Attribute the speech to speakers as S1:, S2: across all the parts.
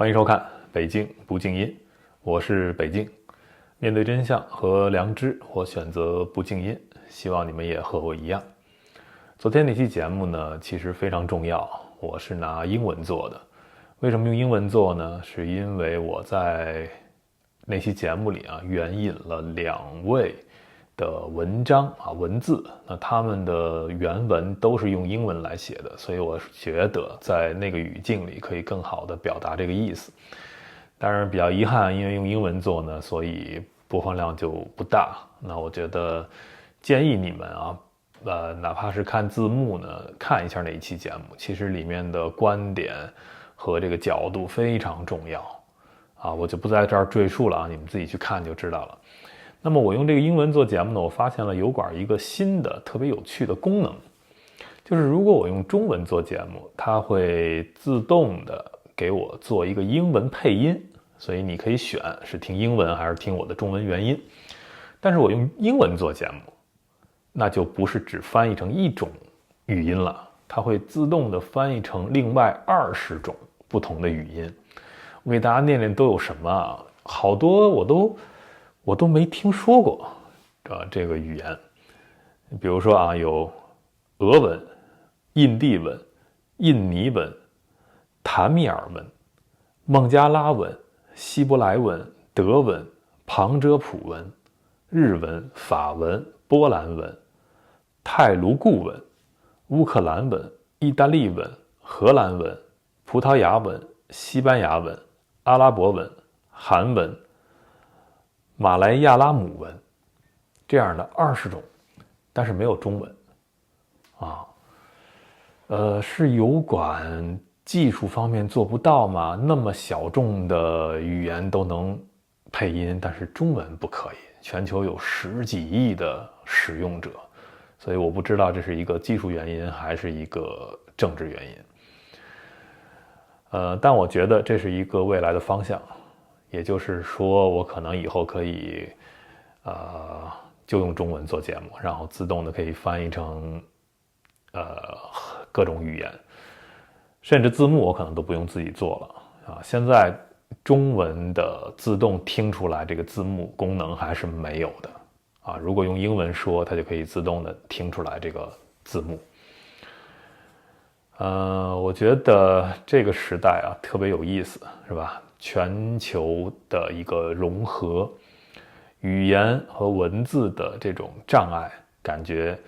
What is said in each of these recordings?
S1: 歡迎收看北京不靜音，我是北京。面對真相和良知，我選擇不靜音，希望你們也和我一樣。昨天那期節目呢，其實非常重要，我是拿英文做的。為什麼用英文做呢？是因為我在那期節目裡援引了2位的文章文字，那他們的原文都是用英文來寫的，所以我覺得在那個語境裡可以更好的表達這個意思。當然比較遺憾，因為用英文做呢，所以播放量就不大。那我觉得建議你們哪怕是看字幕呢，看一下那一期節目，其實裡面的觀點和這個角度非常重要我就不在這兒赘述了你們自己去看就知道了。那麼我用这個英文做節目呢，我發現了油管一個新的特別有趣的功能，就是如果我用中文做節目，它會自動的給我做一個英文配音，所以你可以選是聽英文還是聽我的中文原音。但是我用英文做節目，那就不是只翻譯成一種語音了，它會自動的翻譯成另外20種不同的語音。我給大家念念都有什麼好多我都沒聽說過這個語言。比如說有俄文、印地文、印尼文、坦米爾文、孟加拉文、希伯来文、德文、旁遮普文、日文、法文、波蘭文、泰盧固文、烏克蘭文、意大利文、荷蘭文、葡萄牙文、西班牙文、阿拉伯文、韓文、馬來亞拉姆文，這樣的20種，但是沒有中文是油管技術方面做不到嗎？那麼小眾的語言都能配音，但是中文不可以。全球有10幾億的使用者，所以我不知道這是一個技術原因還是一個政治原因。但我覺得這是一個未來的方向，也就是說我可能以後可以就用中文做節目，然後自動的可以翻譯成各種語言，甚至字幕我可能都不用自己做了現在中文的自動聽出來這個字幕功能還是沒有的如果用英文說，它就可以自動的聽出來這個字幕。我覺得這個時代特別有意思，是吧？全球的一個融合，語言和文字的這種障礙感覺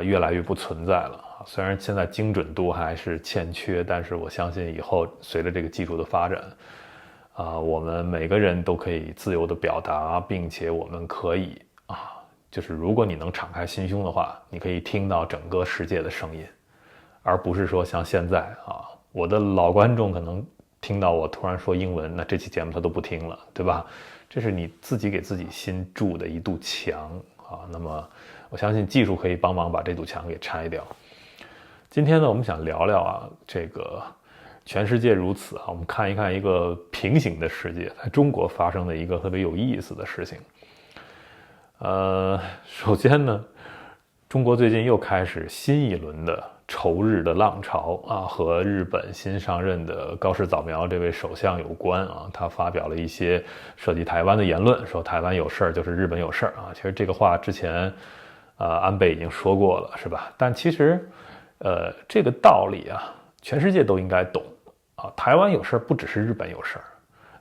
S1: 越來越不存在了。雖然現在精準度還是欠缺，但是我相信以後隨着這個技術的發展我們每個人都可以自由的表達，並且我們可以就是如果你能敞開心胸的話，你可以聽到整個世界的聲音，而不是說像现在我的老觀眾可能聽到我突然說英文，那這期節目他都不聽了，對吧？這是你自己給自己心築的一堵牆那麼我相信技術可以幫忙把這堵牆給拆掉。今天呢，我們想聊聊這個全世界如此我們看一看一個平行的世界，在中國發生的一個特別有意思的事情。首先呢，中國最近又開始新一輪的仇日的浪潮和日本新上任的高市早苗這位首相有關他發表了一些涉及台灣的言論，說台灣有事兒就是日本有事兒其實這個話之前安倍已經說過了，是吧？但其實這個道理全世界都應該懂台灣有事兒不只是日本有事兒，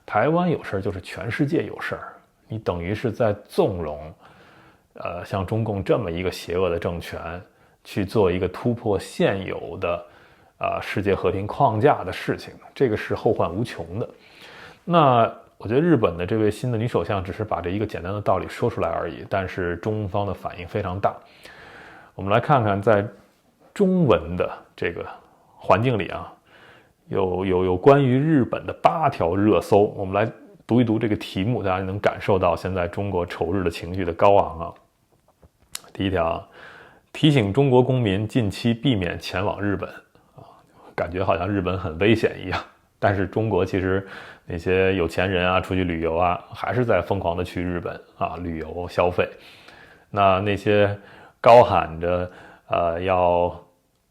S1: 台灣有事兒就是全世界有事兒。你等於是在縱容像中共這麼一個邪惡的政權去做一個突破現有的世界和平框架的事情，這個是後患無窮的。那我覺得日本的這位新的女首相只是把這一個簡單的道理說出來而已，但是中方的反應非常大。我们來看看在中文的這個環境裡有關於日本的8條熱搜，我們來讀一讀這個題目，大家能感受到現在中國仇日的情緒的高昂第一條，提醒中國公民近期避免前往日本感覺好像日本很危險一樣，但是中國其實那些有錢人出去旅遊還是在瘋狂的去日本旅遊消費。那些高喊着要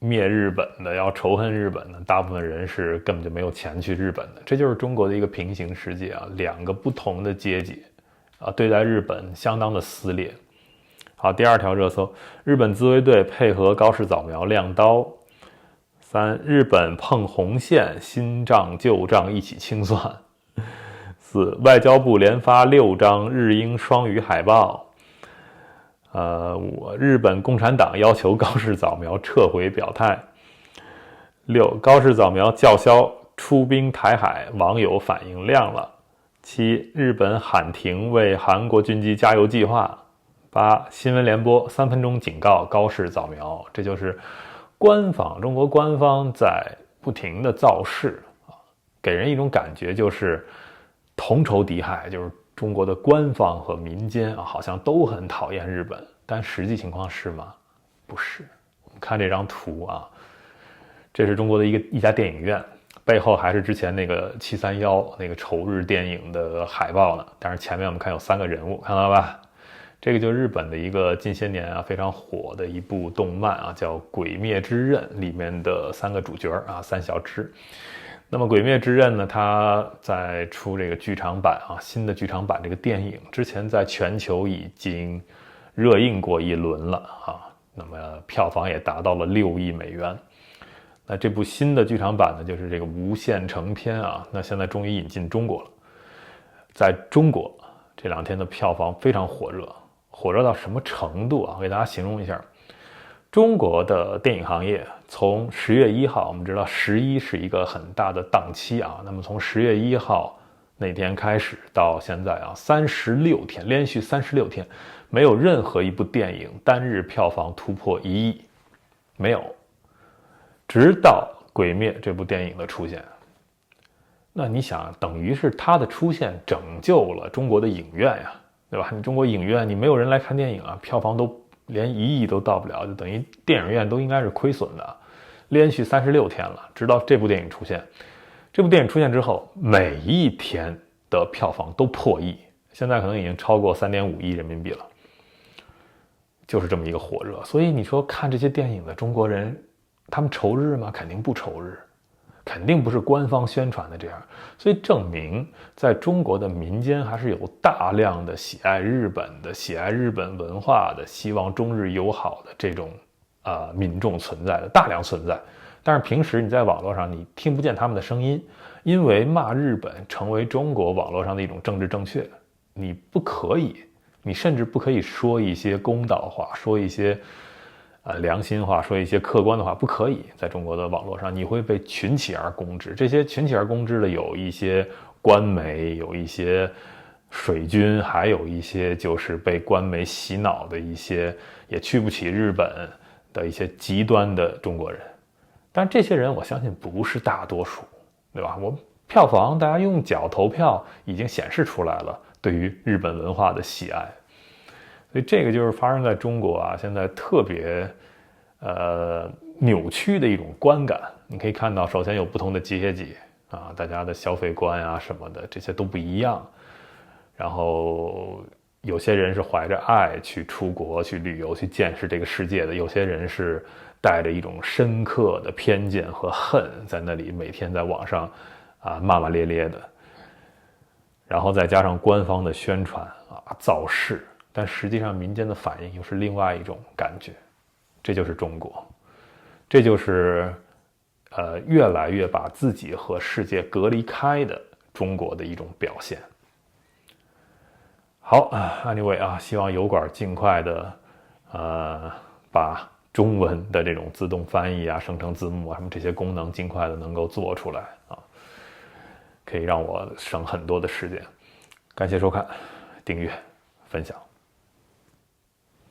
S1: 滅日本的，要仇恨日本的，大部分人是根本就沒有錢去日本的。這就是中國的一個平行世界啊，兩個不同的階級啊，對待日本相當的撕裂。好，第二條熱搜，日本自衛隊配合高市早苗亮刀。3. 日本碰紅線，新賬舊賬一起清算。4. 外交部連發6張日英雙語海報。5. 日本共產黨要求高市早苗撤回表態。6. 高市早苗叫囂出兵台海，網友反應亮了。7. 日本喊停為韓國軍機加油計劃。8. 新聞聯播3分鐘警告高市早苗，這就是中國官方在不停的造勢啊，給人一種感覺就是同仇敵愾，就是中國的官方和民間啊，好像都很討厭日本，但實際情況是嗎？不是。我們看這張圖啊，這是中國的一家電影院，背後還是之前那個731那個仇日電影的海報呢。但是前面我們看有3個人物，看到了吧？這個就是日本的一個近些年啊非常火的一部動漫啊，叫《鬼滅之刃》裡面的3個主角啊，三小只。那麼《鬼滅之刃》呢，它在出這個劇場版啊，新的劇場版這個電影之前，在全球已經熱映過一輪了啊，那麼票房也達到了6億美元。那這部新的劇场版呢，就是這個無限城篇啊，那現在終於引進中國了。在中國這2天的票房非常火熱。火熱到什麼程度啊？我給大家形容一下，中國的電影行業從10月1號，我們知道11是一個很大的檔期啊。那麼從10月1號那天開始到現在啊，36天，連續36天，沒有任何一部電影單日票房突破1億，沒有。直到《鬼滅》這部電影的出現，那你想，等於是它的出現拯救了中國的影院呀。對吧？你中國影院你沒有人來看電影啊，票房都連1億都到不了，就等於電影院都应該是虧損的。連續36天了，直到這部電影出現。這部電影出現之後，每一天的票房都破億，現在可能已經超過3.5億人民幣了。就是這麼一個火熱。所以你說看這些電影的中國人，他們仇日嗎？肯定不仇日。肯定不是官方宣傳的這樣，所以證明在中國的民間還是有大量的喜愛日本的、喜愛日本文化的、希望中日友好的這種民眾存在的，大量存在。但是平時你在網絡上你聽不見他們的聲音，因為罵日本成為中國網絡上的一種政治正確，你不可以，你甚至不可以說一些公道話，說一些良心話，說一些客觀的話，不可以。在中国的網絡上，你會被群起而攻之。這些群起而攻之的有一些官媒，有一些水軍，還有一些就是被官媒洗腦的一些也去不起日本的一些極端的中國人。但这些人我相信不是大多數，对吧？我票房大家用腳投票已經顯示出來了，對於日本文化的喜愛。所以這個就是發生在中國啊，現在特別扭曲的一種觀感。你可以看到，首先有不同的階級啊，大家的消費觀啊什麼的，這些都不一樣。然後有些人是懷着愛去出國去旅遊去見識這個世界的，有些人是帶着一種深刻的偏見和恨，在那裡每天在網上罵罵咧咧的。然後再加上官方的宣傳造勢。但實際上民間的反應又是另外一種感覺，這就是中國，這就是越來越把自己和世界隔離開的中國的一種表現。好，anyway 啊，希望油管盡快的把中文的這種自動翻譯啊、生成字幕啊什麼這些功能盡快的能夠做出來啊，可以讓我省很多的時間。感謝收看、訂閱、分享。